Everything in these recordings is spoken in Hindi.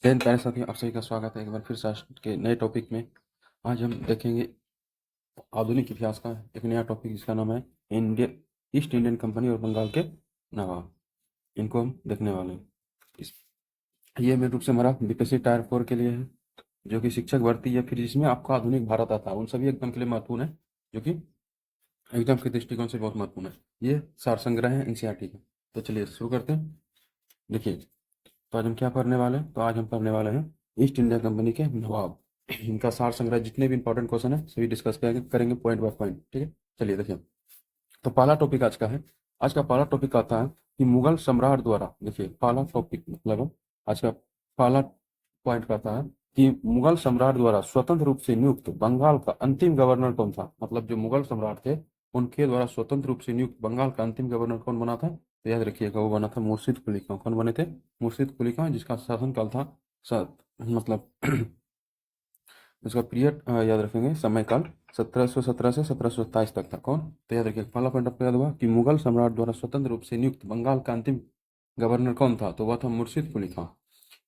टेन प्यारे साथियों, आप सभी का स्वागत है एक बार फिर से आज के नए टॉपिक में। आज हम देखेंगे आधुनिक इतिहास का एक नया टॉपिक जिसका नाम है इंडियन ईस्ट इंडियन कंपनी और बंगाल के नवाब। इनको हम देखने वाले हैं। इस ये मेन रूप से हमारा बीपीएससी टायर 4 के लिए है, जो कि शिक्षक भर्ती या फिर जिसमें आपका आधुनिक भारत आता है, उन सभी एग्जाम के लिए महत्वपूर्ण है, जो कि एग्जाम के दृष्टिकोण से बहुत महत्वपूर्ण है। ये सार संग्रह है एनसीईआरटी का। तो चलिए शुरू करते हैं। देखिए, तो आज हम क्या पढ़ने वाले हैं? तो आज हम पढ़ने वाले हैं ईस्ट इंडिया कंपनी के नवाब। इनका सार संग्रह, जितने भी इंपॉर्टेंट क्वेश्चन है सभी डिस्कस करेंगे पॉइंट बाय पॉइंट। ठीक है, चलिए देखिए। तो पहला टॉपिक आज का है। आज का पहला टॉपिक आता है कि मुगल सम्राट द्वारा, देखिए पहला टॉपिक मतलब आज का पहला पॉइंट कहता है कि मुगल सम्राट द्वारा स्वतंत्र रूप से नियुक्त बंगाल का अंतिम गवर्नर कौन था। मतलब जो मुगल सम्राट थे उनके द्वारा स्वतंत्र रूप से नियुक्त बंगाल का अंतिम गवर्नर कौन बना था? तो याद रखिएगा, वो बना था मुर्शिद कुली खां। कौन बने थे? मुर्शिद कुली खां, जिसका शासनकाल था मतलब इसका पीरियड याद रखेंगे, समय काल 1717 से 1727 तक था। कौन? तो याद रखिए, पहला पॉइंट आपको याद हुआ कि मुगल सम्राट द्वारा स्वतंत्र रूप से नियुक्त बंगाल का अंतिम गवर्नर कौन था? तो वह था मुर्शिद कुली खां।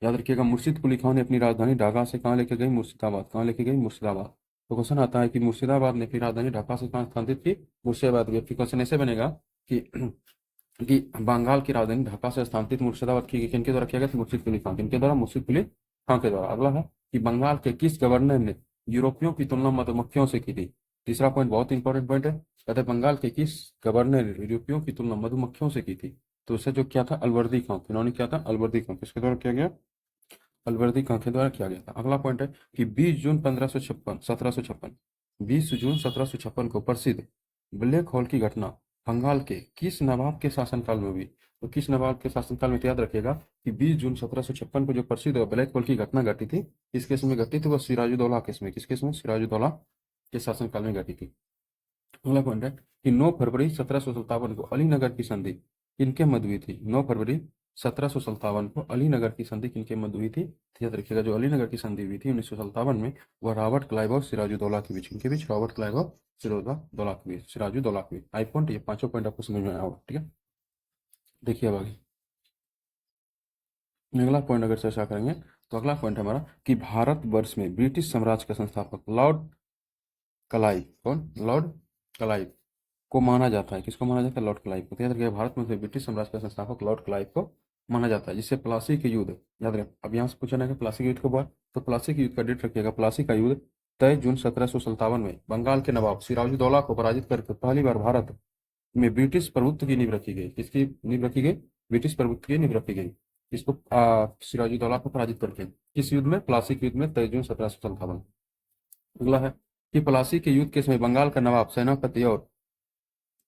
याद रखिएगा, मुर्शिद कुली खां ने अपनी राजधानी ढाका से कहाँ लेके गई? मुर्शिदाबाद। कहाँ लेके गई? मुर्शिदाबाद। तो क्वेश्चन आता है कि मुर्शिदाबाद ने अपनी राजधानी ढाका से कहाँ स्थानांतरित की? मुर्शिदाबाद की। फिर क्वेश्चन ऐसे बनेगा कि कि बंगाल की राजधानी ढाका से स्थानांतरित मुर्शिदाबाद की किनके द्वारा किया गया था? मुर्शिद कुली खां। किनके द्वारा? मुर्शिद कुली खां के द्वारा। अगला है कि बंगाल के किस गवर्नर ने यूरोपियों की तुलना मधुमक्खियों से की थी? तीसरा पॉइंट बहुत इंपॉर्टेंट पॉइंट है। कहते हैं बंगाल के किस गवर्नर ने यूरोपियों की तुलना मधुमक्खियों से की थी? तो उसे जो किया था अलवर्दी खां। इन्होंने किया था अलवर्दी खां। किसके द्वारा किया गया? अलवर्दी खां के द्वारा किया गया था। अगला पॉइंट है कि 20 जून 1756 20 जून 1756 को प्रसिद्ध ब्लैक होल की घटना बंगाल के किस नवाब के शासनकाल में हुई? तो किस नवाब के शासनकाल में? तो याद रखिएगा कि 20 जून 1756 को जो प्रसिद्ध ब्लैक होल की घटना घटी थी, किस केस में घटी थी? वह सिराजुद्दौला केस में। किस केस में? सिराजुद्दौला के शासनकाल में घटी थी। अगला पॉइंट है कि 9 फरवरी 1757 को अलीनगर की संधि किनके मध्य हुई थी? 9 फरवरी 1757 को अलीनगर की संधि किनके मध्य हुई थी? तो याद रखिएगा, जो अलीनगर की संधि हुई थी 1957 में, वह रॉबर्ट क्लाइव और सिराजुद्दौला के बीच। किनके बीच? रॉबर्ट क्लाइव और सिराजुद्दौला के बीच। सिराजुद्दौला के बीच। आई पॉइंट, ये पांचों पॉइंट आपको समझ में आया होगा। ठीक है, देखिए अब आगे अगला पॉइंट अगर चर्चा करेंगे, तो अगला पॉइंट है हमारा कि भारतवर्ष में ब्रिटिश साम्राज्य का संस्थापक लॉर्ड क्लाइव। कौन? लॉर्ड क्लाइव को माना जाता है। किसको माना जाता है? लॉर्ड क्लाइव को। तो याद रखिए, भारत में से ब्रिटिश साम्राज्य का संस्थापक लॉर्ड क्लाइव को माना जाता है, जिससे प्लासी के युद्ध, याद रखें। अब यहाँ से पूछा ना कि प्लासी के युद्ध कब हुआ, तो प्लासी के युद्ध का डेट रखिएगा। प्लासी का युद्ध 23 जून 1757 में बंगाल के नवाब सिराजुद्दौला को पराजित करके पहली बार भारत में ब्रिटिश प्रभुत्व की नींव रखी गई। किसकी नींव रखी गई? ब्रिटिश प्रभुत्व की नींव रखी गई। इसको सिराजुद्दौला को पराजित करके। किस युद्ध में? प्लासी के युद्ध में, 23 जून 1757। अगला है कि प्लासी के युद्ध के समय बंगाल का नवाब सेनापति और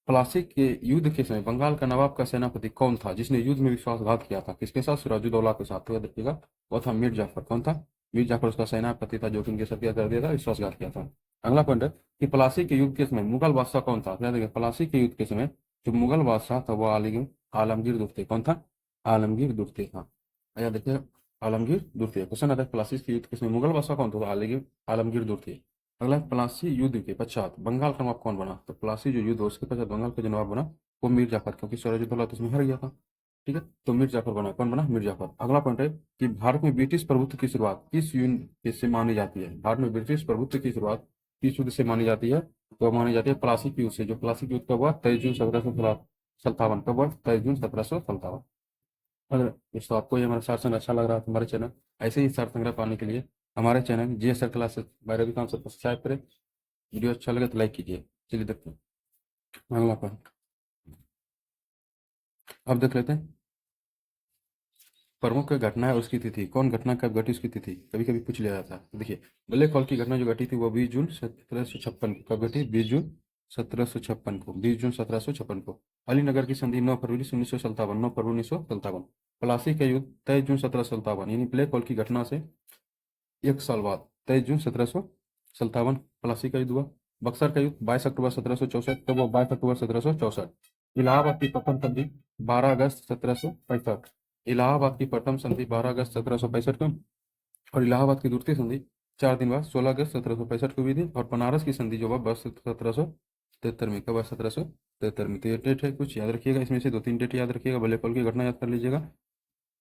प्लासी के युद्ध के समय बंगाल का नवाब का सेनापति कौन था जिसने युद्ध में विश्वासघात किया था? किसके साथ? सिराजुद्दौला के साथ। तो याद रखिएगा, वो था मीर जाफर। कौन था? मीर जाफर उसका सेनापति था, जो कि इनके साथ क्या कर दिया था? विश्वासघात किया था। अगला पॉइंट है कि प्लासी के युद्ध के समय मुगल बादशाह कौन था? तो याद रखिए, प्लासी के युद्ध के समय जो मुगल बादशाह था वो आलमगीर दुर्ते। कौन था? आलमगीर दुर्ते था। याद रखिए, आलमगीर दुर्ते। क्वेश्चन आता है प्लासी के युद्ध के समय मुगल बादशाह कौन था? तो आलमगीर दुर्ते। अगला है, प्लासी युद्ध के पश्चात बंगाल का नवाब कौन बना? तो प्लासी जो युद्ध हो उसके पश्चात बंगाल का जो नवाब बना वो मीर जाफर, क्योंकि सिराजुद्दौला तो उसमें हार गया था। ठीक है, तो मीर जाफर बना। कौन बना? मीर जाफर। अगला पॉइंट है कि भारत में ब्रिटिश प्रभुत्व की शुरुआत किस युद्ध से मानी जाती है? भारत में ब्रिटिश प्रभुत्व की शुरुआत किस युद्ध से मानी जाती है? तो मानी जाती है प्लासी के युद्ध से। जो प्लासी के युद्ध कब हुआ? 23 जून 1757। कब हुआ? 23 जून 1757। अगर दोस्तों आपको ये हमारा सार संग्रह अच्छा लग रहा है तो हमारे चैनल ऐसे ही सार संग्रह पाने के लिए हमारे channel GSR classes bye Ravikant sir को सब्सक्राइब करें। वीडियो अच्छा लगे तो लाइक कीजिए। चलिए देखते हैं अगला पॉइंट। अब देख लेते हैं प्रमुख घटना है उसकी तिथि। कौन घटना कब घटी उसकी तिथि कभी कभी पूछ लिया जाता है। देखिए, ब्लैक होल की घटना जो घटी थी वो 20 जून 1756 को। कब घटी? 20 जून 1756 को। 20 जून 1756 को। अलीनगर की संधि 9 फरवरी 1957। 9 फरवरी 1957। प्लासी का युद्ध 23 जून 1757, यानी ब्लैक होल की घटना से एक साल बाद 23 जून 1757 प्लासी का युद्ध हुआ। बक्सर का युद्ध 22 अक्टूबर 1764। कब हुआ? 22 अक्टूबर 1764। इलाहाबाद की प्रथम संधि 12 अगस्त 1765। इलाहाबाद की प्रथम संधि 12 अगस्त 1765 को। और इलाहाबाद की दूसरी संधि 4 दिन बाद 16 अगस्त 1765 को हुई थी। और बनारस की संधि जो हुआ बस 1773 में। कब? 1773 में। तो ये डेट है, कुछ याद रखिएगा। इसमें से 2-3 डेट याद रखिएगा। ब्लैक होल की घटना याद कर लीजिएगा।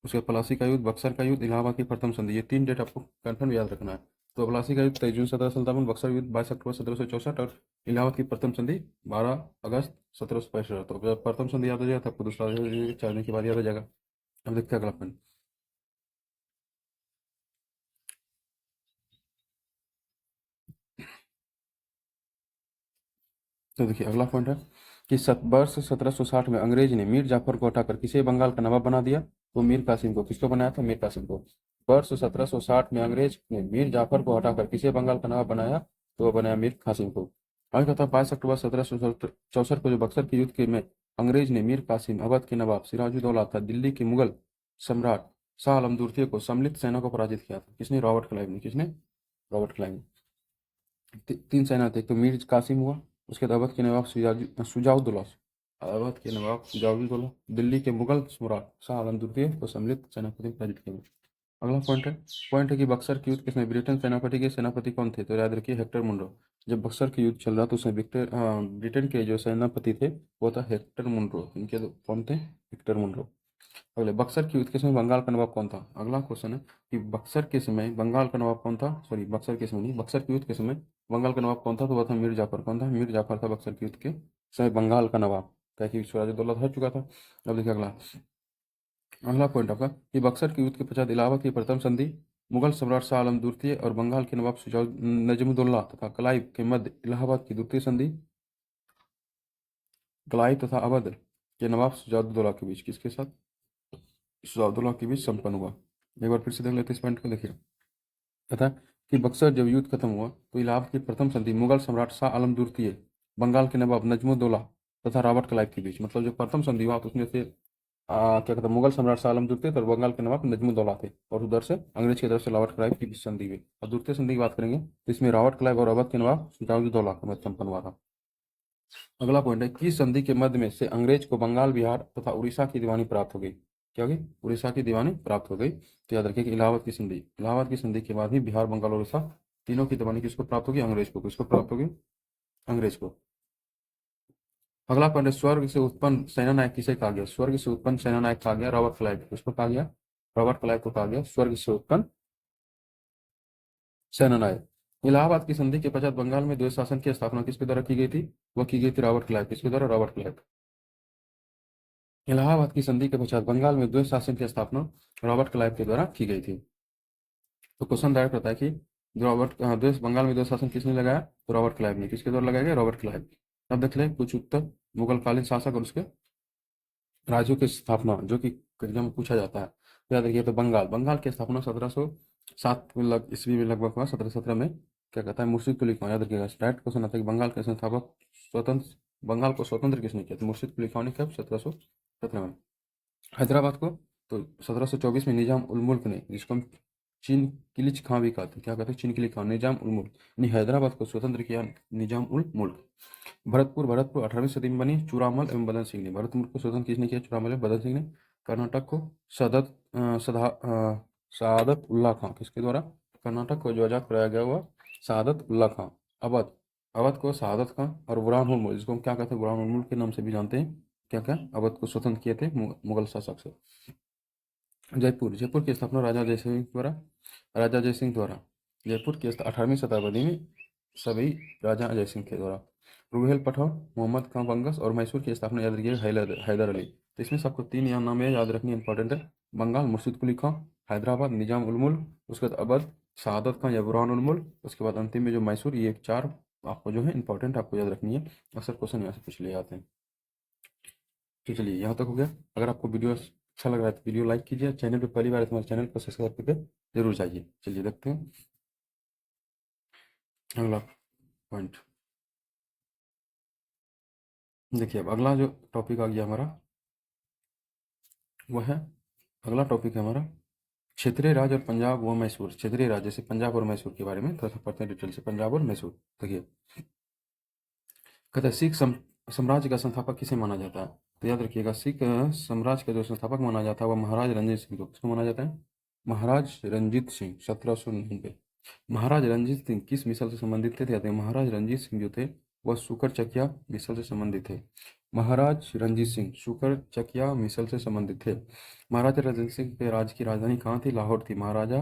उसके बाद प्लासी का युद्ध, बक्सर का युद्ध, इलाहाबाद की प्रथम संधि, ये 3 डेट आपको कन्फर्म याद रखना है। तो प्लासी का युद्ध 23 जून 1757, बक्सर युद्ध 22 अक्टूबर 1764 और इलाहाबाद की प्रथम संधि 12 अगस्त 1765। तो जब प्रथम संधि याद हो जाएगा तो आपको दूसरा 4 दिन के बाद याद हो जाएगा। अब देखते हैं अगला पॉइंट। तो देखिए अगला पॉइंट है कि वर्ष 1760 में अंग्रेज ने मीर जाफर को हटाकर किसे बंगाल का नवाब बना दिया? तो मीर कासिम को। किसको बनाया था? मीर कासिम को। वर्ष 1760 में अंग्रेज ने मीर जाफर को हटाकर किसे बंगाल का नवाब बनाया? तो वो बनाया मीर कासिम को। आगे कहता है 22 अक्टूबर 1764 को जो बक्सर के युद्ध के में अंग्रेज ने मीर कासिम, अवध के नवाब सिराजुद्दौला तथा दिल्ली के मुगल सम्राट शाह आलम द्वितीय को सम्मिलित सेना को पराजित किया था। किसने? रॉबर्ट क्लाइव ने। किसने? रॉबर्ट क्लाइव ने। 3 सेना थे, एक तो मीर कासिम हुआ, उसके बाद अवध के नवाब सुजाउद्दौला, अवध के नवाब सुजाउद्दौला, दिल्ली के मुगल सम्राट शाह आलम द्वितीय को सम्मिलित सेनापति में पराजित किया। अगला पॉइंट है कि बक्सर के युद्ध किसने? ब्रिटेन सेनापति के सेनापति कौन थे? तो याद रखिए हेक्टर मुनरो। जब बक्सर के युद्ध चल रहा तो उसमें ब्रिटेन के जो सेनापति थे वो था हेक्टर मुनरो। इनके कौन थे? Hector Munro. अगले, बक्सर के युद्ध के समय बंगाल का नवाब कौन था? अगला क्वेश्चन है कि बक्सर के समय बंगाल का नवाब कौन था? सॉरी, बक्सर के समय नहीं, बक्सर के युद्ध के समय बंगाल का नवाब कौन था? तो वह था मीर जाफर। कौन था? मीर जाफर था बक्सर के युद्ध के समय बंगाल का नवाब, क्या कि सिराजुद्दौला हट चुका था। अब देखिए अगला अगला पॉइंट आपका कि बक्सर के युद्ध के पश्चात इलाहाबाद की प्रथम संधि मुगल सम्राट शाह आलम द्वितीय और बंगाल के नवाब नजमुद्दौला तथा क्लाइव के मध्य इलाहाबाद की द्वितीय संधि क्लाइव तथा अवध के नवाब सुजाउद्दौला के बीच किसके साथ? सुजाउद्दौला के बीच संपन्न हुआ। एक बार फिर से देख लेते हैं इस पॉइंट को। देखिए तथा कि बक्सर जब युद्ध खत्म हुआ तो इलाहाबाद की प्रथम संधि मुगल सम्राट शाह आलम द्वितीय, बंगाल के नवाब नजमुद्दौला तथा रॉबर्ट क्लाइव के बीच, मतलब जो प्रथम संधि हुआ तो उसमें से क्या कहते हैं, मुगल सम्राट शाह आलम द्वितीय और बंगाल के नवाब नजमुद्दौला थे, और उधर से अंग्रेज की तरफ से रॉबर्ट क्लाइव की बीच संधि हुई। और द्वितीय संधि की बात करेंगे तो इसमें रॉबर्ट क्लाइव और अवध के नवाब सिराजुद्दौला के मध्य संपन्न हुआ था। अगला पॉइंट है किस संधि के मध्य में से अंग्रेज को बंगाल, बिहार तथा उड़ीसा की दीवानी प्राप्त हो गई? क्या हो गई? उड़ीसा की दीवानी प्राप्त हो गई। तो याद रखिए कि इलाहाबाद की संधि के बाद ही बिहार, बंगाल और उड़ीसा तीनों की दीवानी किसको प्राप्त होगी? अंग्रेज को। किसको प्राप्त होगी? अंग्रेज को। अगला पॉइंट है स्वर्ग से उत्पन्न सेना नायक किसे कहा गया? स्वर्ग से उत्पन्न सेना नायक कहा गया रॉबर्ट क्लाइव। किसको कहा गया? रॉबर्ट क्लाइव को कहा गया स्वर्ग से उत्पन्न सेना नायक। इलाहाबाद की संधि के पश्चात बंगाल में द्वैत शासन की स्थापना किसके द्वारा की गई थी? वह की गई थी रॉबर्ट क्लाइव। किसके द्वारा? Robert Clive. इलाहाबाद की संधि के पश्चात बंगाल में द्वैत शासन की स्थापना रॉबर्ट क्लाइव के द्वारा की गई थी। तो क्वेश्चन डायरेक्ट होता है कि द्वेष बंगाल में द्वैत शासन किसने लगाया? तो रॉबर्ट क्लाइव ने। किसके द्वारा लगाया गया? Robert Clive. अब देख ले कुछ उत्तर मुगल कालीन शासक और उसके राज्यों की स्थापना जो कि एग्जाम में पूछा जाता है। तो याद रखिए, तो बंगाल की स्थापना 1707 ईस्वी में लगभग हुआ। 1717 में क्या कहता है? मुर्शिद कुली खान। याद रखिएगा, डायरेक्ट क्वेश्चन आता है कि बंगाल के संस्थापक स्वतंत्र बंगाल को स्वतंत्र किसने किया? तो मुर्शिद कुली खान ने कब? 1717 में। हैदराबाद को तो 1724 में निजाम उल मुल्क ने, जिसको हम चीन किलिच खां भी कहते हैं, क्या कहते हैं? चीन किली खां, निजाम उल मुल्क ने हैदराबाद को स्वतंत्र किया। निजाम उल मुल्क। भरतपुर 18वीं सदी में बनी चूड़ामल एवं बदन सिंह ने। भरतपुर को स्वतंत्र किसने किया? चूड़ामल एवं बदन सिंह ने। कर्नाटक को सादत उल्ला खां। किसके द्वारा? कर्नाटक को जो आजाद कराया गया हुआ सादत उल्ला खां। अवध अवध को शहादत खां और बुरहानुल मुल्क, जिसको हम क्या कहते हैं? बुरहानुल मुल्क के नाम से भी जानते हैं। क्या क्या? अवध को स्वतंत्र किए थे मुगल शासक से। जयपुर की स्थापना राजा जयसिंह द्वारा। जयपुर की 18वीं शताब्दी में सभी राजा अजय सिंह के द्वारा। रुहेल पठार, मोहम्मद खां बंगस और मैसूर की स्थापना याद रखिए हैदर अली। तो इसमें सबको 3 यहाँ नाम है याद रखनी इंपॉर्टेंट है। बंगाल मुर्शिद कुली खां, हैदराबाद निजाम उल मुल्क, उसके बाद अवध शहादत खां या बुरहान उल मुल्क, उसके बाद अंतिम में जो मैसूर। ये 4 आपको जो है इंपॉर्टेंट आपको याद रखनी है। अक्सर क्वेश्चन यहाँ से पूछ लिए जाते हैं। तो चलिए यहाँ तक हो गया। अगर आपको वीडियो अच्छा लग रहा है तो वीडियो लाइक कीजिए। चैनल पे पहली बार है तो हमारे चैनल को सब्सक्राइब करके जरूर जाइए। चलिए देखते हैं अगला पॉइंट। देखिए अब अगला जो टॉपिक आ गया हमारा वह है, अगला टॉपिक है हमारा क्षेत्रीय राज्य और पंजाब व मैसूर। क्षेत्रीय राज्य जैसे पंजाब और मैसूर के बारे में थोड़ा सा पढ़ते हैं डिटेल से। पंजाब और मैसूर देखिए, कहते हैं सिख साम्राज्य का संस्थापक किसे माना जाता है? तो याद रखिएगा, सिख साम्राज्य का जो संस्थापक माना जाता है वह महाराज रंजीत सिंह को। किसको माना जाता है? महाराज रंजीत सिंह 1790। महाराज रंजीत सिंह किस मिसल से संबंधित थे? महाराज रंजीत सिंह जो थे वह सुकर चकिया मिसल से संबंधित थे। महाराज रंजीत सिंह शुकर चकिया मिसल से संबंधित थे। महाराजा रंजीत सिंह के राज्य की राजधानी कहाँ थी? लाहौर थी। महाराजा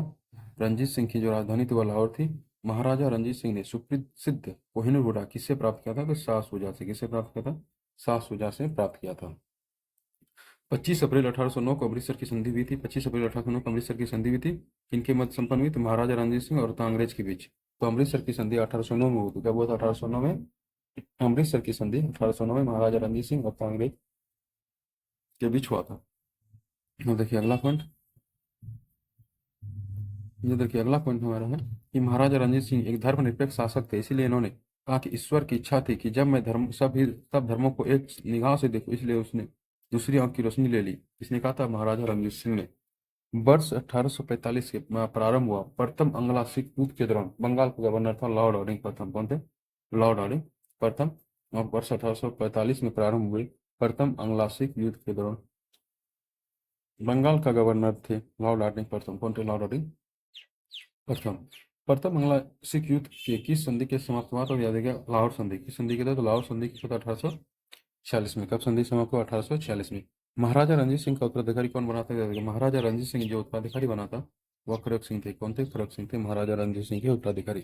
रंजीत सिंह की जो राजधानी थी वह लाहौर थी। महाराजा रंजीत सिंह ने सुप्रसिद्ध कोहिनूर घोड़ा किससे प्राप्त किया था? तो शाह शुजा से। किससे प्राप्त किया था? शाह शुजा से प्राप्त किया था। 25 अप्रैल 1809 को अमृतसर की संधि हुई थी। 25 अप्रैल 1809 को अमृतसर की संधि हुई थी। किनके मध्य संपन्न हुई? तो महाराजा रणजीत सिंह और अंग्रेज के बीच। तो अमृतसर की संधि 1809 में हुई थी। क्या हुआ था 1809 में? अमृतसर की संधि 1809 में महाराजा रणजीत सिंह और अंग्रेज के बीच हुआ था। अब देखिए अगला पॉइंट। ये देखिए अगला पॉइंट हमारा है कि महाराजा रणजीत सिंह एक धर्मनिरपेक्ष शासक थे, इसीलिए इन्होंने कहा कि ईश्वर की इच्छा थी कि जब मैं सब धर्मों को एक निगाह से देखूं, इसलिए उसने दूसरी आंख की रोशनी ले ली। इसने कहा था महाराजा रणजीत सिंह ने। वर्ष 1845 के प्रारंभ हुआ प्रथम अंग्ला सिख युद्ध के दौरान बंगाल का गवर्नर था लॉर्ड हार्डिंग प्रथम। कौन थे? लॉर्ड हार्डिंग प्रथम। और वर्ष 1845 में प्रारंभ हुए प्रथम अंग्ला सिख युद्ध के दौरान बंगाल का गवर्नर थे लॉर्ड हार्डिंग प्रथम। कौन थे? लॉर्ड हार्डिंग प्रथम। प्रथम अंग्ला सिख युद्ध के किस संधि के समाप्त हुआ? तो याद है क्या? लाहौर संधि। किस संधि के तहत? तो लाहौर संधि के तहत 1846 में। कब संधि समाप्त हुआ? 1846 में। महाराजा रणजीत सिंह का उत्तराधिकारी कौन बना था? महाराजा रणजीत सिंह जो उत्तराधिकारी बना था वह खड़क सिंह थे। कौन थे? खड़क सिंह थे महाराजा रणजीत सिंह के उत्तराधिकारी।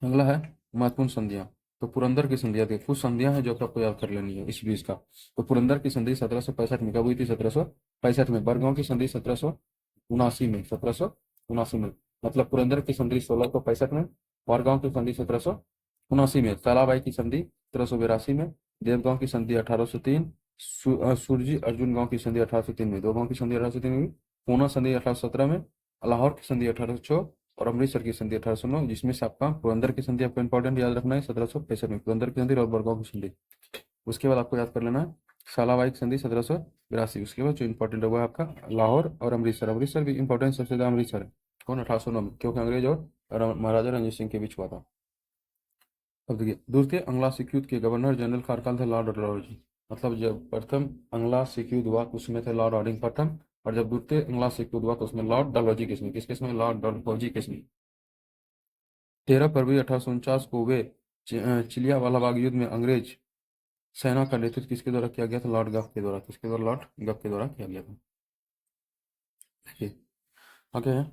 अगला है महत्वपूर्ण संधियां। तो पुरंदर की संधियां थी। कुछ संधियां हैं जो आपको याद कर लेनी है इस बीच का। तो पुरंदर की संधि 1765 में कब हुई थी? 1765 में। बरगांव की संधि 1779 में। 1779 में। मतलब पुरंदर की संधि 1665 में, बरगांव की संधि 1779 में, तालाबाई की संधि 1782 में, देवगांव की संधि 1803, सुरजी अर्जुन गांव की संधि 1803 में। दो गांव की संधि 1803 में। पूना संधि 1817 में, लाहौर की संधि 1806 और अमृतसर की संधि 1809, जिसमें से आपका पुरंदर की संधि आपको इंपॉर्टेंट याद रखना है 1765 में। पुरंदर की संधि और बरगांव की संधि। उसके बाद आपको याद कर लेना है सालाबाई की संधि 1782। उसके बाद जो इंपॉर्टेंट हुआ है आपका लाहौर और अमृतसर। अमृतसर भी इंपॉर्टेंट सबसे ज्यादा अमृतसर है। कौन? 1809 में, क्योंकि अंग्रेज और महाराजा रणजीत सिंह के बीच हुआ था। अब देखिए द्वितीय अंग्ला सिख युद्ध के गवर्नर जनरल का काल थे लॉर्ड डलहौजी। मतलब जब प्रथम अंग्ला सिख युद्ध हुआ तो उसमें थे लॉर्ड हार्डिंग प्रथम, और जब द्वितीय अंग्ला सिख युद्ध हुआ तो उसमें लॉर्ड डलहौजी किसमें? किस केस में? लॉर्ड डलहौजी केस में। 13 फरवरी 1849 को हुए चिलियावाला बाग युद्ध में अंग्रेज सेना का नेतृत्व किसके द्वारा किया गया था? लॉर्ड गफ के द्वारा। किसके द्वारा? लॉर्ड गफ के द्वारा किया गया था। देखिए आगे है,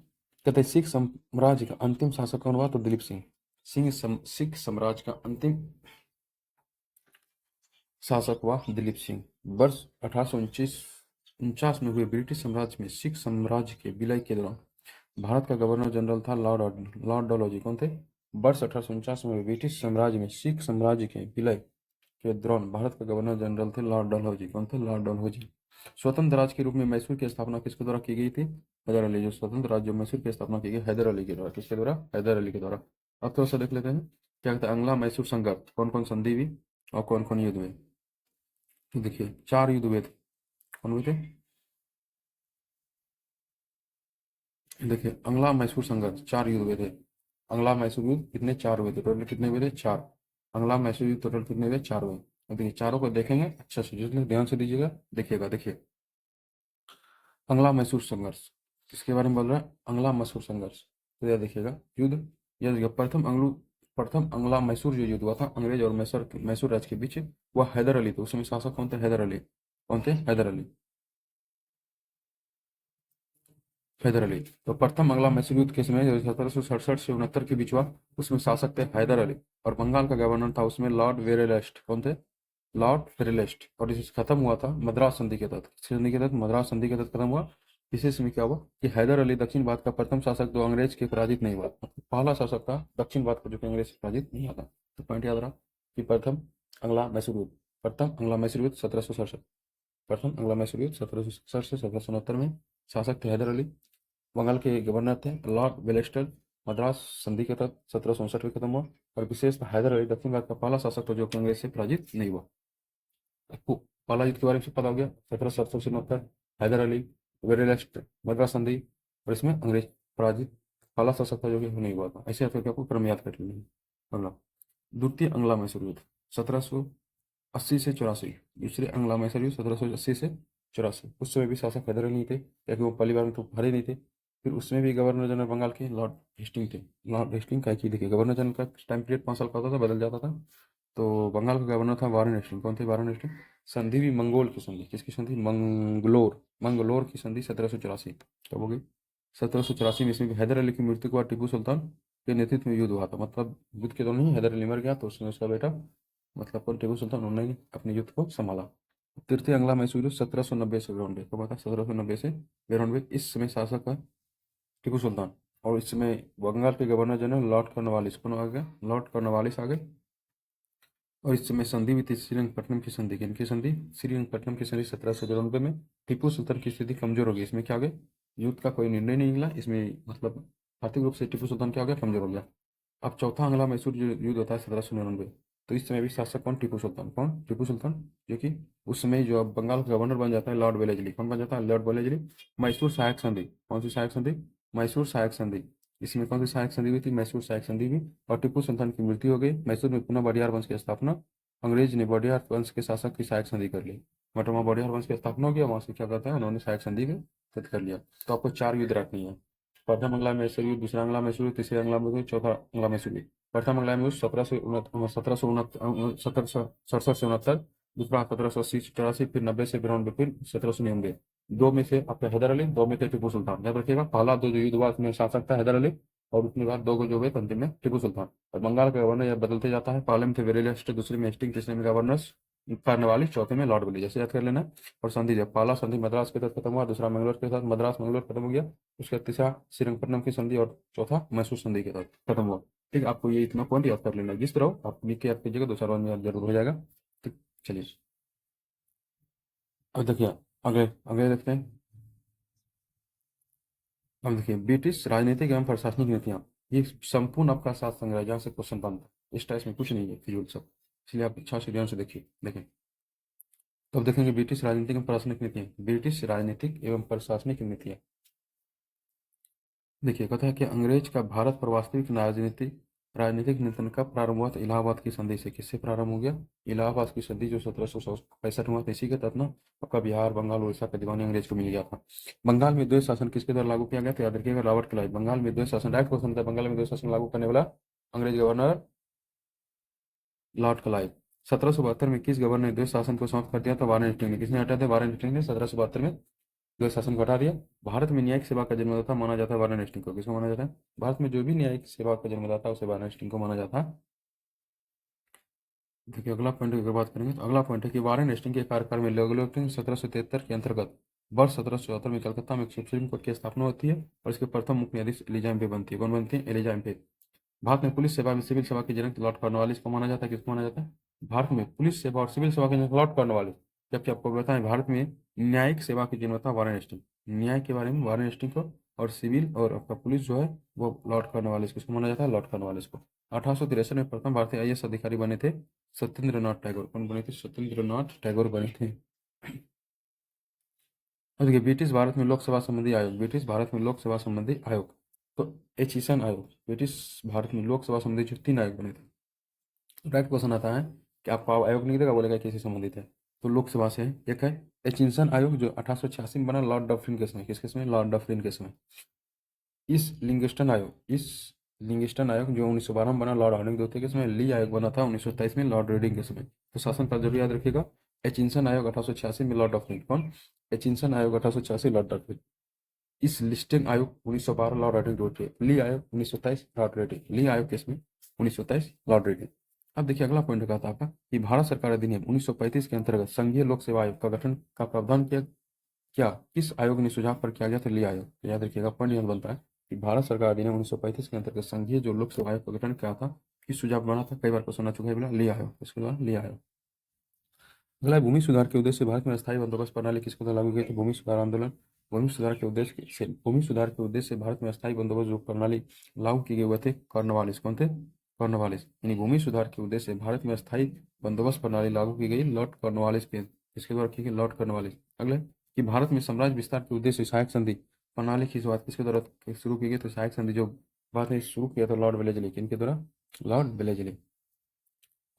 कहते हैं सिख साम्राज्य का अंतिम शासक कौन हुआ? तो दिलीप सिंह। सिख साम्राज्य का अंतिम शासक हुआ दिलीप सिंह। वर्ष 1849 में हुए ब्रिटिश साम्राज्य में सिख साम्राज्य के विलय के दौरान भारत का गवर्नर जनरल था लॉर्ड डलहौजी। कौन थे? वर्ष 1849 में हुए ब्रिटिश साम्राज्य में सिख साम्राज्य के विलय के दौरान भारत के गवर्नर जनरल थे लॉर्ड डलहौजी। कौन थे? लॉर्ड डलहौजी। स्वतंत्र राज्य के रूप में मैसूर की स्थापना किसके द्वारा की गई थी? हैदर अली। जो स्वतंत्र राज्य मैसूर की स्थापना की गई हैदर अली के द्वारा। किसके द्वारा? हैदर अली के द्वारा। अब थोड़ा सा देख लेते हैं क्या कहते हैं अंग्ला मैसूर संघर्ष कौन कौन संधि हुई और कौन कौन युद्ध हुए। तो देखिए 4 युद्ध हुए थे। कौन हुए थे? देखिए अंग्ला मैसूर संघर्ष 4 युद्ध हुए थे। अंग्ला मैसूर युद्ध कितने? 4 हुए थे। टोटल कितने हुए थे? 4। अंग्ला मैसूर युद्ध टोटल कितने हुए? 4 हुए। अब देखिए चारों को देखेंगे अच्छा से, जितने ध्यान से दीजिएगा देखिएगा। देखिए अंग्ला मैसूर संघर्ष किसके बारे में बोल रहा है? अंग्ला मैसूर संघर्ष। तो यह देखिएगा युद्ध, यह देखिए प्रथम अंग्ला मैसूर जो युद्ध हुआ था अंग्रेज और मैसूर राज्य के बीच, वह हैदर अली थे। उसमें शासक कौन थे? हैदर अली। कौन थे? हैदर अली। हैदर अली। तो प्रथम अंग्ला मैसूर युद्ध के समय 1767 से 69 के बीच हुआ, उसमें शासक थे हैदर अली और बंगाल का गवर्नर था उसमें लॉर्ड वेरेलेस्ट। कौन थे? लॉर्ड वेरेलेस्ट। और इसे खत्म हुआ था मद्रास संधि के तहत। किस संधि के तहत? मद्रास संधि के तहत खत्म हुआ। इसी समय क्या हुआ कि हैदर अली दक्षिण भारत का प्रथम शासक जो अंग्रेज के पराजित नहीं हुआ, मतलब पहला शासक था दक्षिण भारत का जो कि अंग्रेज से पराजित नहीं हुआ था। तो पॉइंट याद रहा कि प्रथम अंग्ला मैसूर युद्ध, प्रथम अंग्ला मैसूर युद्ध 1767, प्रथम अंग्ला मैसूर युद्ध 1767 से 1769 में। शासक थे हैदर अली। बंगाल के गवर्नर थे लॉर्ड वेलेस्टर। मद्रास संधि के तहत 1767 में खत्म हुआ। और विशेष हैदर अली दक्षिण भारत का पहला शासक था जो कि अंग्रेज से पराजित नहीं हुआ। आपको पहला युद्ध के बारे में पता हो गया 1769। हैदर अली, वेरेलेस्ट, मद्रास संधि, और इसमें अंग्रेज पराजित पहला शासक था जो कि नहीं हुआ था। ऐसे आपको आपको क्रम याद कर लेना है। अगला द्वितीय अंग्ला मैसूर युद्ध 1780 से 84। दूसरे अंग्ला मैसूर युद्ध 1780 से 84। उस समय भी शासक हैदर अली नहीं थे क्योंकि वो पहली बार में तो हारे नहीं थे। फिर उसमें भी गवर्नर जनरल बंगाल के लॉर्ड हेस्टिंग थे। लॉर्ड हेस्टिंग का की देखिए, गवर्नर जनरल का टाइम पीरियड 5 साल का होता था, बदल जाता था। तो बंगाल का गवर्नर था वारेन हेस्टिंग। कौन थे वारेन हेस्टिंग? संधि भी मंगोल की संधि, किसकी संधि? मंगलोर, मंगलोर की संधि 1784। कब हो गई? 1784 में। इसमें हैदर अली की मृत्यु के बाद टीपू सुल्तान के नेतृत्व में युद्ध हुआ था। मतलब युद्ध के दौरान ही हैदर अली मर गया, तो उसमें उसका बेटा मतलब कौन, टीपू सुल्तान, उन्होंने अपने युद्ध को संभाला। तृतीय अंग्ला मैसूर 1790 से 92, कब आता? 1790 से 92। इस समय शासक है टीपू सुल्तान। और इस समय बंगाल के गवर्नर जनरल लॉर्ड कॉर्नवालिस, कौन आ गया? लॉर्ड कॉर्नवालिस आ गए। और इस समय संधि भी थी श्रीरंगपट्टनम की संधि। किनकी संधि? श्रीरंगपट्टनम की संधि 1792 में। टीपू सुल्तान की स्थिति कमजोर हो गई। इसमें क्या हो गया? युद्ध का कोई निर्णय नहीं निकला इसमें, मतलब आर्थिक रूप से टीपू सुल्तान क्या हो गया? कमजोर हो गया। अब चौथा अंगला मैसूर जो युद्ध होता है 1799, तो इस समय भी शासक कौन? टीपू सुल्तान। कौन? टीपू सुल्तान। जो कि उस समय जो अब बंगाल का गवर्नर बन जाता है लॉर्ड वेलेजली। कौन बन जाता है? Lord Wellesley. मैसूर सहायक संधि, कौन सी सहायक संधि? मैसूर सहायक संधि। इसमें कौन सी सहायक संधि हुई थी? मैसूर सहायक संधि हुई। और टीपू सुल्तान की मृत्यु हो गई। मैसूर में पुनः वडियार वंश की स्थापना, अंग्रेज ने वडियार वंश के शासक की सहायक संधि कर ली। मतलब वहाँ वडियार वंश की स्थापना हो गया, वहां से क्या करता है, उन्होंने सहायक संधि को रद्द कर लिया। तो आपको 4 युद्ध रखनी है। प्रथम अंग्ला मैसूर युद्ध, दूसरा अंग्ला मैसूर युद्ध, तीसरा अंग्ला मैसूर, चौथा अंग्ला मैसूर युद्ध। प्रथम अंग्ला मैसूर 1767 से 69, दूसरा 1780 से 84, फिर 90 से 92, फिर 1799। दो में से आपका हैदर अली, दो में थे टीपू सुल्तान। याद रखिएगा, पहला दो जो युद्ध हुआ उसमें शासक था हैदर अली, और उसके बाद दो को जो हुए अंतिम में टीपू सुल्तान। और बंगाल का गवर्नर यह बदलते जाता है। पहले में थे वेरेलिस्ट, दूसरे में हेस्टिंग, तीसरे में गवर्नर्स कार्नवालिस, चौथे में लॉर्ड विली। जैसे याद कर लेना। और संधि जब पहला संधि मद्रास के साथ खत्म हुआ, दूसरा मंगलोर के साथ, मद्रास मंगलोर खत्म हो गया। उसके बाद तीसरा श्रीरंगपट्टनम की संधि, और चौथा मैसूर संधि के साथ खत्म हुआ। ठीक है, आपको ये इतना पॉइंट याद कर लेना। जिस तरह आप लिख के याद कीजिएगा, 2 4 बार में याद जरूर हो जाएगा। ठीक, चलिए अब देखिए, आगे आगे देखते हैं। अब देखिए, ब्रिटिश राजनीतिक एवं प्रशासनिक नीतियां, ये संपूर्ण आपका सात संग्रह है, जहाँ से क्वेश्चन बनता है। इस टाइप में कुछ नहीं है फिजूल सब, इसलिए आप अच्छा से ध्यान से देखिए। देखें, तो अब देखेंगे ब्रिटिश राजनीतिक एवं प्रशासनिक नीतियां। ब्रिटिश राजनीतिक एवं प्रशासनिक नीतियां, देखिए कहता है कि अंग्रेज का भारत पर वास्तविक राजनीतिक नियंत्रण का प्रारंभ हुआ था इलाहाबाद की संधि से। किससे प्रारंभ हो गया? इलाहाबाद की संधि जो 1765 हुआ था, इसी के तहत ना आपका बिहार, बंगाल, उड़ीसा का दीवानी अंग्रेज को मिल गया था। बंगाल में द्वैत शासन किसके द्वारा लागू किया गया था? याद रखिएगा, रॉबर्ट क्लाइव। बंगाल में द्वैत शासन, राइट क्वेश्चन था, बंगाल में द्वैत शासन लागू करने वाला अंग्रेज गवर्नर लॉर्ड क्लाइव। 1772 में किस गवर्नर ने द्वैत शासन को समाप्त कर दिया था? वारेन हेस्टिंग ने। किसने हटाया था? वारेन हेस्टिंग ने 1772 में द्वैत शासन को हटा दिया। भारत में न्यायिक सेवा का जन्मदाता माना जाता है वारेन हेस्टिंग को। किसको माना जाता है? भारत में जो भी न्यायिक सेवा का जन्मदाता, उसे वारेन हेस्टिंग को माना जाता है। देखिए, अगला पॉइंट की अगर बात करेंगे, तो अगला पॉइंट है कि वारेन हेस्टिंग के कार्यकाल में लेगिस्लेटिव 1773 के अंतर्गत वर्ष 1774 में कलकत्ता में एक सुप्रीम कोर्ट की स्थापना होती है, और इसके प्रथम मुख्य न्यायाधीश एलिजा एम्पे बनती है। कौन बनती है? एलिजा एम्पे। भारत में पुलिस सेवा में सिविल सेवा के जनक लॉर्ड कॉर्नवालिस को माना जाता है। किसको माना जाता है? भारत में पुलिस सेवा और सिविल सेवा के जनक लॉर्ड कॉर्नवालिस। जबकि आपको बताएं, भारत में न्यायिक सेवा की जनता वारेन हेस्टिंग। न्याय के बारे में वारेन हेस्टिंग को, और सिविल और आपका पुलिस जो है वो लॉर्ड कॉर्नवालिस। किसको माना जाता है? लॉर्ड कॉर्नवालिस को। 1863 में प्रथम भारतीय आईएएस अधिकारी बने थे सत्येंद्र नाथ टैगोर। कौन बने थे? सत्येंद्र नाथ टैगोर बने थे। और देखिए, ब्रिटिश भारत में लोकसभा संबंधी आयोग, ब्रिटिश भारत में लोकसभा संबंधी आयोग, तो एचिसन आयोग। ब्रिटिश भारत में लोकसभा संबंधी जो 3 आयोग बने थे। राइट क्वेश्चन आता है कि आपको आयोग नहीं देगा, बोलेगा किसी संबंधित है, तो लोकसभा से है। एक है एचिंसन आयोग, जो 1886 में बना लॉर्ड डफरिन के समय। किसके समय? लॉर्ड डफरिन के समय। इस लिंगिस्टन आयोग जो 1912 में बना लॉर्ड हार्डिंग द्वितीय के समय। ली आयोग बना था 1927 में लॉर्ड रेडिंग के समय। तो शासन पर जरूर याद रखिएगा, एचिंसन आयोग 1886 में लॉर्ड डफरिन। कौन? एचिंसन आयोग 1886 लॉर्ड डफरिन। इस लिस्टिंग आयोग 1912 लॉर्ड रेडिंग द्वितीय। ली आयोग 1927 लॉर्ड रेडिंग। ली आयोग किसमें? 1927 लॉर्ड रेडिंग। अब देखिए, अगला पॉइंट का था आपका कि भारत सरकार अधिनियम 1935 के अंतर्गत संघीय लोक सेवा आयोग का गठन का प्रावधान किया। क्या किस आयोग ने सुझाव पर किया गया था? ली आयोग। तो याद रखिएगा, पॉइंट याद बनता है कि भारत सरकार अधिनियम 1935 के अंतर्गत संघीय जो लोक सेवा आयोग का गठन किया था, किस सुझाव बना था? कई बार क्वेश्चन आ चुका है, बोला ली आयोग। इसके द्वारा ली आयोग। अगला है, भूमि सुधार के उद्देश्य से भारत में अस्थायी बंदोबस्त प्रणाली किसके द्वारा लागू की गई थी? भूमि सुधार आंदोलन। भूमि सुधार के उद्देश्य से भारत में अस्थायी बंदोबस्त जो प्रणाली लागू की गई हुए थे कॉर्नवालिस। कौन थे? कॉर्नवालिस। यानी भूमि सुधार के उद्देश्य से भारत में अस्थायी बंदोबस्त प्रणाली लागू की गई लॉर्ड कॉर्नवालिस के। इसके द्वारा की गई? Lord Cornwallis. अगले कि भारत में साम्राज्य विस्तार के उद्देश्य से सहायक संधि प्रणाली की शुरुआत किसके द्वारा शुरू की गई? तो सहायक संधि जो बात है शुरू किया था लॉर्ड वेलेजली। किनके द्वारा? Lord Wellesley.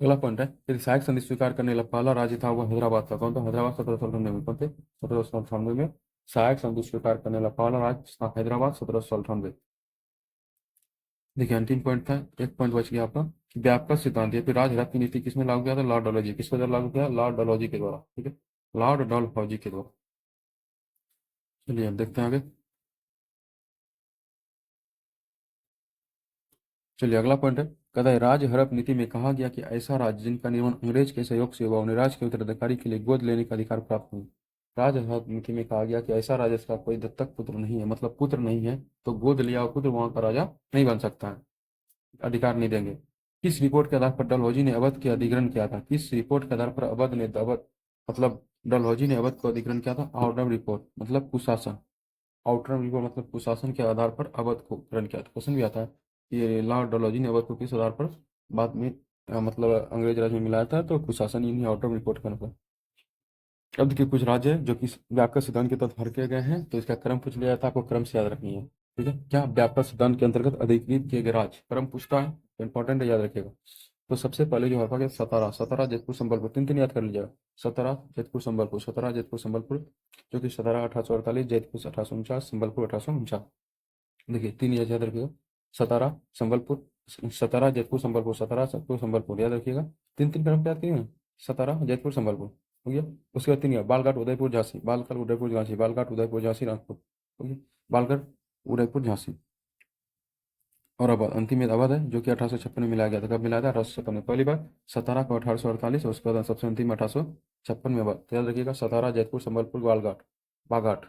अगला पॉइंट है, यदि सहायक संधि स्वीकार करने वाला पहला राज्य था वो हैदराबाद था। कौन था? हैदराबाद 1798 में। कौन थे? 1798 में सहायक संघ स्वीकार करने वाला पहला राज्य था हैदराबाद 1798। देखिए अंतिम पॉइंट था, एक पॉइंट बच गया आपका। व्यापक सिद्धांत या फिर राजहित की नीति किसने लागू किया था? लॉर्ड डलहौजी। किसके द्वारा लागू किया? लॉर्ड डलहौजी के द्वारा। ठीक है, लॉर्ड डलहौजी के द्वारा। चलिए अब देखते हैं आगे। चलिए अगला पॉइंट है, कहता है राज्य हड़प नीति में कहा गया कि ऐसा राज्य जिनका निर्माण अंग्रेज के सहयोग से हुआ उन्हें राज्य के उत्तराधिकारी के लिए गोद लेने का अधिकार प्राप्त हुआ। राज्य हड़प नीति में कहा गया कि ऐसा राज्य जिसका कोई दत्तक पुत्र नहीं है, मतलब पुत्र नहीं है, तो गोद लिया हुआ पुत्र वहां का राजा नहीं बन सकता है, अधिकार नहीं देंगे। किस रिपोर्ट के आधार पर डलहौजी ने अवध के अधिग्रहण किया था? किस रिपोर्ट के आधार पर अवध मतलब डलहौजी ने अवध को अधिग्रहण किया था? आउटरम रिपोर्ट मतलब कुशासन। आउटरम रिपोर्ट मतलब कुशासन के आधार पर अवध को ग्रहण किया था। क्वेश्चन भी आता है ये लॉर्ड डलहौजी ने अवध को किस आधार पर बाद में मतलब अंग्रेज राज में मिलाया था? तो कुशासन इन्हीं आउटरम रिपोर्ट का मतलब। अब देखिए कुछ राज्य है जो कि व्यापक सिद्धांत के तहत भड़के गए हैं, तो इसका क्रम पूछ लिया था, आपको क्रम से याद रखनी है। ठीक है, क्या व्यापक सिद्धांत के अंतर्गत अधिकृत किए गए राज्य? क्रम पूछता है तो इंपॉर्टेंट है, याद रखिएगा। तो सबसे पहले जो हड़प्पा के सतारा, सतारा जयपुर संबलपुर, तीन तीन याद कर लीजिएगा। सतारा जयपुर संबलपुर, सतारा जयपुर संबलपुर, जो कि सतारा 1848, जयपुर 1849, संबलपुर 1849। देखिए तीन याद रखिएगा, सतारा संबलपुर, सतारा जयपुर संबलपुर, सतारा जयपुर संबलपुर, याद रखिएगा। तीन तीन क्रम पे याद करिए, सतारा जयपुर संबलपुर हो गया। उसके बाद तीन याद, बालघाट उदयपुर झांसी, बालघाट उदयपुर झांसी, बालघाट उदयपुर झांसी नागपुर हो गया, बालघाट उदयपुर झांसी। और अवध, अंतिम में अवध है जो कि 1856 में मिलाया गया था। कब मिलाया था? 1856 में पहली बार, सतारा को 1848, और उसके बाद सबसे अंतिम 1856 में अवध। तो याद रखिएगा सतारा जयपुर संबलपुर बालघाट बाघाट।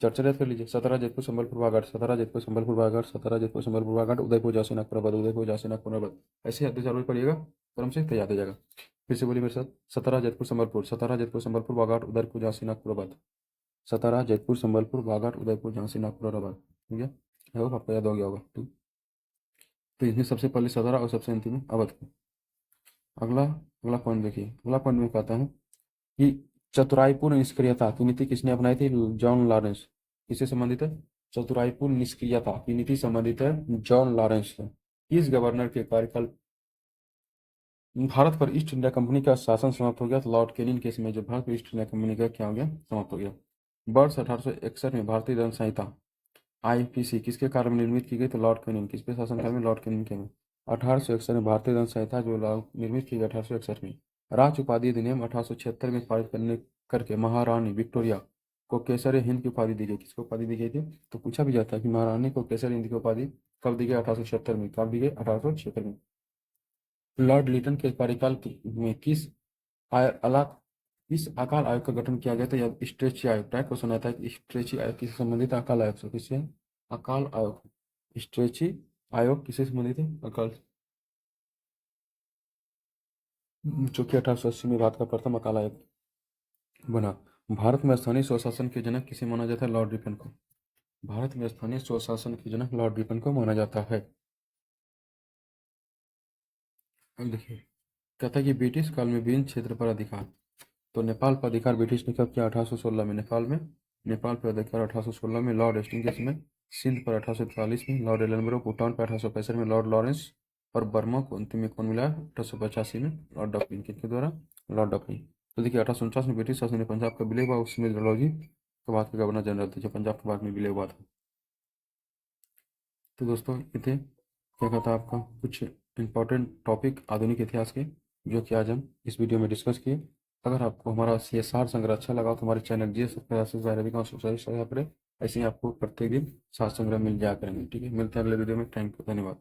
चर्चा याद कर लीजिए, सतारा जयपुर संबलपुर बाघाट, सतारा जयपुर संबलपुर बाघाट, सतारा जयपुर संबलपुर बाघाट, उदयपुर झांसी नागपुर अवध, उदयपुर झांसी नागपुर अवध। ऐसे दो चार पढ़िएगा क्रम से, तो याद हो जाएगा। फिर से बोलिए मेरे साथ, सतारा जयपुर संबलपुर, सतारा जयपुर संबलपुर बाघाट, उदयपुर झांसी नागपुर अवध, सतारा जयपुर संबलपुर बाघाट, उदयपुर झांसी नागपुर अवध। ठीक है, आई होप आपको याद हो गया होगा। ठीक, तो इसमें सबसे पहले सतारा और सबसे अंतिम में अवध। अगला अगला पॉइंट देखिए, अगला पॉइंट में कहता है कि चतुराईपूर्ण निष्क्रियता की नीति किसने अपनाई थी? John Lawrence. किससे संबंधित है? चतुराईपूर्ण निष्क्रियता की नीति संबंधित है जॉन लॉरेंस से। इस गवर्नर के कार्यकाल भारत पर ईस्ट इंडिया कंपनी का शासन समाप्त हो गया, तो लॉर्ड कैनिंग के समय जो भारत पर ईस्ट इंडिया कंपनी का क्या हो गया? समाप्त हो गया। वर्ष 1861 में भारतीय दंड संहिता आईपीसी किसके कार्य में निर्मित की गई? तो लॉर्ड कैनिंग। किसके शासनकाल में? लॉर्ड कैनिंग के में। 1861 में भारतीय दंड संहिता जो निर्मित की गई 1861 में। राज उपाधि अधिनियम 1876 में पारित करने करके महारानी विक्टोरिया को केसर हिंद की उपाधि दी गई। किसको उपाधि दी गई थी? तो पूछा भी जाता है कि महारानी को केसर हिंद की उपाधि कब दी गई? 1876 में। कब दी गई? 1876 में। लॉर्ड लिटन के कार्यकाल में किस अकाल आयोग का गठन किया गया था? या स्ट्रेची आयोग। टाइप क्वेश्चन आता है कि स्ट्रेची आयोग किससे संबंधित है? अकाल आयोग से। किससे? अकाल आयोग। स्ट्रेची आयोग किससे संबंधित है? अकाल, जो कि 1880 में भारत का प्रथम अकाल आयोग बना। भारत में स्थानीय स्वशासन के जनक किसे माना जाता है? लॉर्ड रिपन को। भारत में स्थानीय स्वशासन के जनक लॉर्ड रिपन को माना जाता है। अब देखिए, कहता है कि ब्रिटिश काल में विभिन्न क्षेत्र पर अधिकार, तो नेपाल पर अधिकार ब्रिटिश ने कब किया? 1816 में। नेपाल पर अधिकार 1816 में लॉर्ड हेस्टिंग के समय। सिंध पर 1843 में लॉर्ड एलनबरो, भूटान पर 1865 में लॉर्ड लॉरेंस, और बर्मा को अंतिम में कौन मिला? 1885 में लॉर्ड डफरिन। किसके द्वारा? Lord Dufferin. तो देखिए 1849 में ब्रिटिश शासन ने पंजाब का विलय हुआ, उसमें डलहौजी के बाद के गवर्नर जनरल थे जो पंजाब के बाद में विलय हुआ था। तो दोस्तों ये थे क्या कहता है आपका कुछ इंपॉर्टेंट टॉपिक आधुनिक इतिहास के, जो कि आज हम इस वीडियो में डिस्कस किए। अगर आपको हमारा ये सार संग्रह अच्छा लगा तो हमारे चैनल सब्सक्राइब करें। ऐसे ही आपको प्रत्येक दिन सार संग्रह मिल जाया करेंगे। ठीक है, मिलते हैं अगले वीडियो में। थैंक यू, धन्यवाद।